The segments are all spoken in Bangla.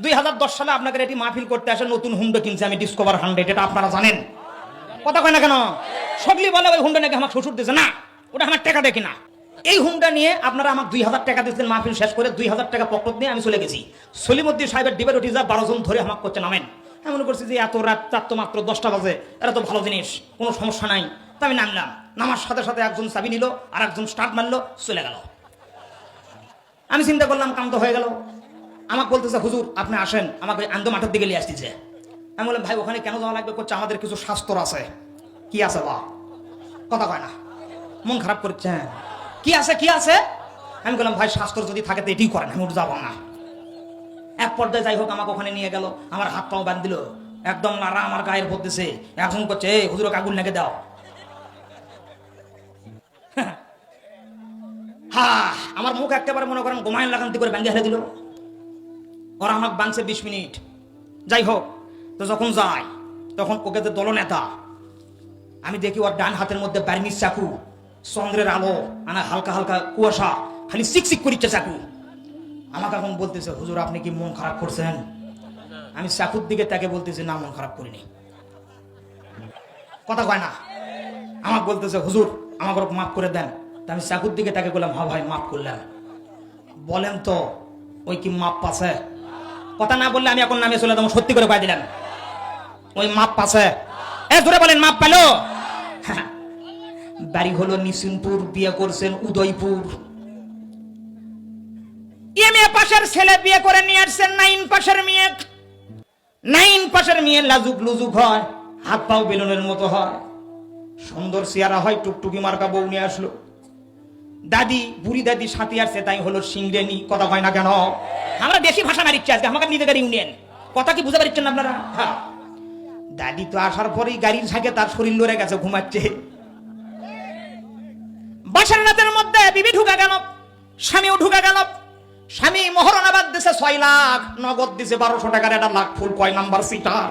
2010 সালে আপনাকে এটি মাহফিল করতে আসে নতুন হুন্ডা কিনছে আমি ডিসকভার 100, এটা আপনারা জানেন। কথা কয় না কেন? সকলি বলে ওই হুন্ডা নাকি আমার শ্বশুর দিয়েছে, না ওটা আমার টাকা দেখি না। এই হুন্ডা নিয়ে আপনারা আমাকে 2000 টাকা দিয়েছেন, মাহফিল শেষ করে 2000 টাকা পকেট নিয়ে আমি চলে গেছি। সলিমুদ্দিন সাহেবের ডিবেট উঠে যা 12 জন ধরে আমাকে করছে নামেন। আমি মনে করছি যে এত রাত, তার তো মাত্র 10টা বাজে, এটা তো ভালো জিনিস, কোনো সমস্যা নাই। তো আমি নামলাম, নামার সাথে সাথে একজন চাবি নিল আর একজন স্টার্ট মারলো, চলে গেল। আমি চিন্তা করলাম কাম তো হয়ে গেল। আমাকে বলতেছে হুজুর আপনি আসেন, আমাকে আন্দো মাঠের দিকে নিয়ে আসতেছে। আমি বললাম ভাই ওখানে কেন যাওয়া লাগবে? করছে আমাদের কিছু শাস্ত্র আছে। কি আছে বা? কথা কয় না, মন খারাপ করছে। কি আছে কি আছে? আমি বললাম ভাই শাস্ত্র যদি থাকে তো এটি করেন, আমি উঠে যাবো না। এক পর্যায়ে যাই হোক আমাকে ওখানে নিয়ে গেল, আমার হাত পাও বাঁধ দিল, একদম নাড়া আমার গায়ের ভর দিছে। একজন করছে এই হুজুর আগুন লেগে দাও। হ্যাঁ, আমার মুখ একেবারে মনে করেন গোমাইন লাগান্তি করে ব্যাঙ্গে হেলে দিল। ওরা আমাকে বাঁধছে 20 মিনিট। যাই হোক, তো যখন যাই তখন ওকে তো দলনেতা, আমি দেখি ওর ডান হাতের মধ্যে বার্মিজ চাকু, চন্দ্রের আলো, মানে হালকা হালকা কুয়াশা, খালি চিকচিক করিচ্ছে চাকু। আমাকে এখন বলতেছে হুজুর আপনি কি মন খারাপ করছেন? আমি চাকুর দিকে তাকে বলতেছি না মন খারাপ করিনি। কথা কয় না। আমাকে বলতেছে হুজুর আমাকে মাফ করে দেন। তা আমি চাকুর দিকে তাকে বললাম হ্যাঁ ভাই মাফ করলাম। বলেন তো ওই কি মাপ পাছে? কথা না বললে আমি এখন নামে চলে যাবো, সত্যি করে কয়ে দিলাম ওই মাপ পাছে। জোরে বলেন মাপ পেল। বাড়ি হলো নিসিমপুর, বিয়ে করছেন উদয়পুর। এমএ পাশের ছেলে বিয়ে করে নিয়ে আসছেন 9 পাশের মেয়ে। 9 পাশের মেয়ে লাজুক লুজুক হয়, হাত পাও বেলুনের মতো হয়, সুন্দর চেহারা হয়, টুকটুকি মার্কা বউ নিয়ে আসলো। দাদি বুড়ি দাদি সাথে আসছে, তাই হলো সিংরেনি। কথা হয় না কেন? আমরা বেশি ভাষা মারিচ্ছি আজকে, আমাকে নিজেদের ইউনিয়ন। কথা কি বুঝতে পারছেন আপনারা? হ্যাঁ, দাদি তো আসার পরেই গাড়ির ঝাঁকে তার শরীর লড়ে গেছে, ঘুমাচ্ছে। বাসার রাতের মধ্যে বিবি ঢুকা গেল, স্বামীও ঢুকা গেল। স্বামী মহরণাবাদ দিছে 6 লাখ, নগদ দিছে 1200 টাকার একটা লাখ ফুল, কয় নাম্বার সিটার।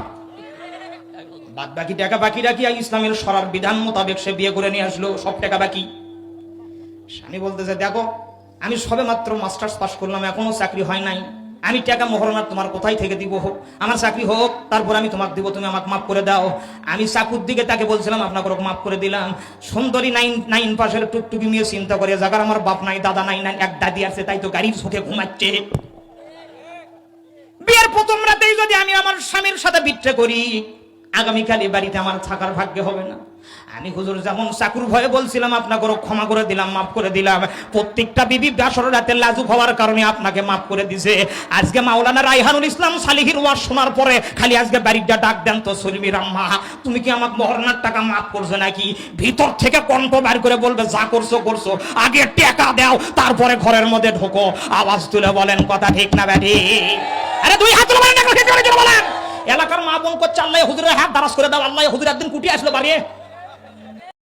বাদ বাকি টাকা বাকি রাখি ইসলামের শরার বিধান মোতাবেক সে বিয়ে করে নিয়ে আসলো, সব টাকা বাকি। স্বামী বলতেছে দেখো আমি সবে মাত্র মাস্টার্স পাস করলাম, এখনো চাকরি হয় নাই, আমি টাকা মোহরণা তোমার কোথায় থেকে দিব? হোক আমার চাকরি হোক, তারপর আমি তোমাকে দিব, তুমি আমাকে মাফ করে দাও। আমি চাকুর দিকে তাকে বলছিলাম আপনাকে মাফ করে দিলাম। সুন্দরী 9 পাশের টুকটুকি মেয়ে চিন্তা করে জাগার আমার বাপ নাই দাদা নাই, এক দাদি আছে, তাই তো গাড়ির চোখে ঘুমাচ্ছে। বিয়ের প্রথম রাতেই যদি আমি আমার স্বামীর সাথে বিট্রে করি, আগামীকাল এই বাড়িতে আমার থাকার ভাগ্য হবে না। আমি হুজুর যেমন চাকুর ভয়ে বলছিলাম আপনাকে ক্ষমা করে দিলাম, মাফ করে দিলাম, প্রত্যেকটা বিবি বাসর রাতে লাজুক হওয়ার কারণে আপনাকে মাফ করে দিছে। আজকে মাওলানা রায়হানুল ইসলাম সালিহির ওয়াজ শোনার পরে খালি আজকে বাড়িটা ডাক দেন তো সলিমির আম্মা তুমি কি আমাকে মহরণার টাকা মাফ করছো নাকি? ভিতর থেকে কণ্ঠ বার করে বলবে যা করছো করছো, আগে টাকা দাও তারপরে ঘরের মধ্যে ঢোকো। আওয়াজ তুলে বলেন কথা ঠিক না ব্যাটি? আরে দুই হাত তুলে বলেন, বলেন এলাকার মা বোন করছে আল্লাহ হুজুরের হাত দারাজ করে দাও। আল্লাহ হুজুর একদিন কুটি আসলো বাড়ি,